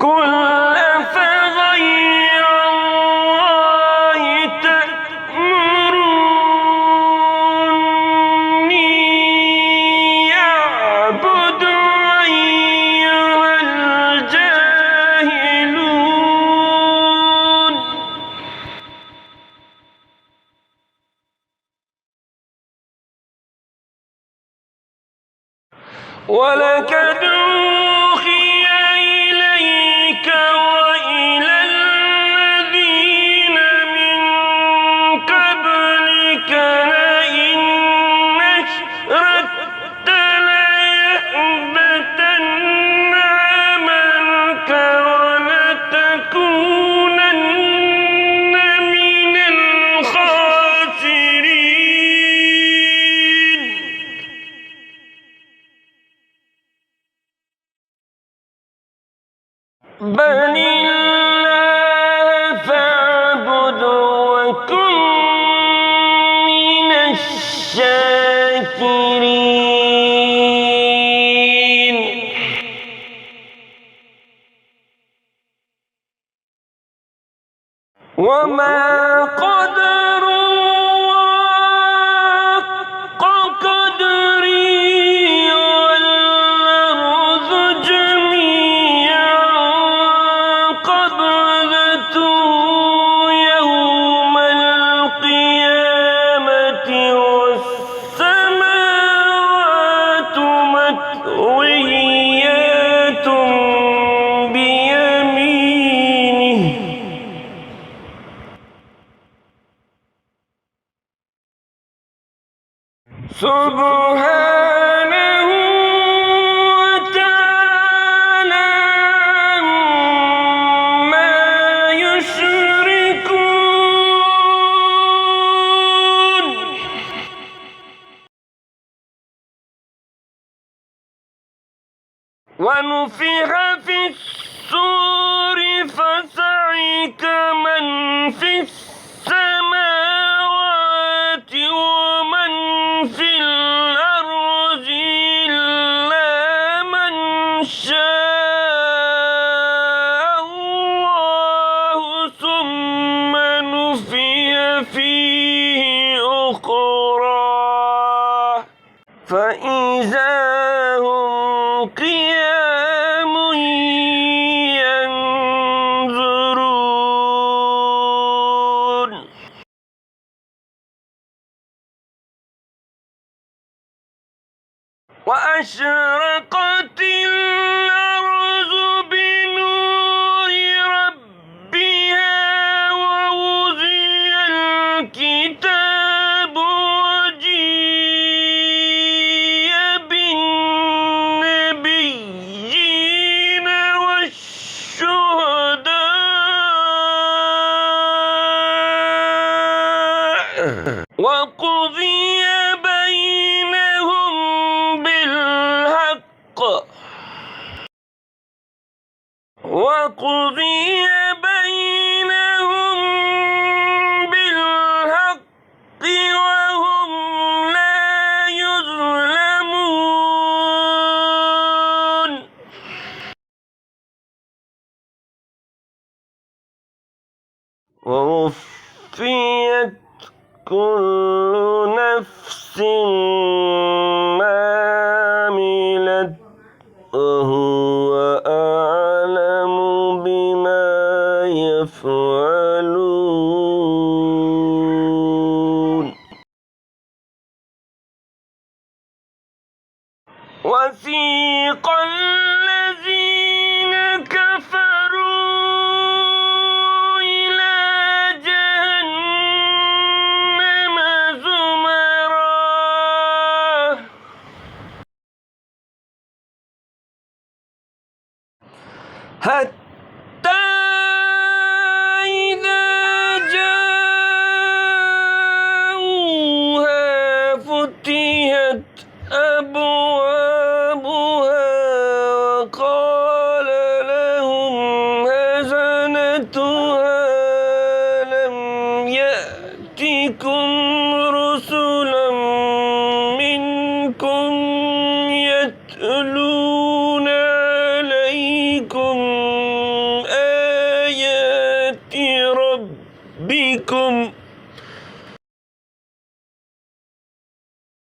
قل أفغير الله تأمروني أعبد أيها الجاهلون ولقد أوحي إليك وإلى الذين من قبلك لئن أشركت ليحبطن عملك ولتكونن من الخاسرين بل الله فاعبد وكن من الشاكرين وما قدر الله حق قدره والأرض جميعا قبضته يوم القيامة والسماوات مطويات بيمينه سبحانه وتعالى عما يشركون ونفخ في الصور فصعق من في السماوات ومن في الأرض إلا من شاء الله ثم نفخ فيه أخرى فإذا هم قيام ينظرون وأشرقت الأرض بنور ربها ووضع الكتاب وجيء بالنبيين والشهداء وقضي بينهم بالحق وهم لا يظلمون ووفيت كل نفس ما عملت وهو أعلم بما يفعلون وسيق الذين كفروا إلى جهنم زمرا حتى إذا جاءوها فتحت أبوابها وقال لهم خزنتها ألم يأتكم رسلا منكم يتلون عليكم ربكم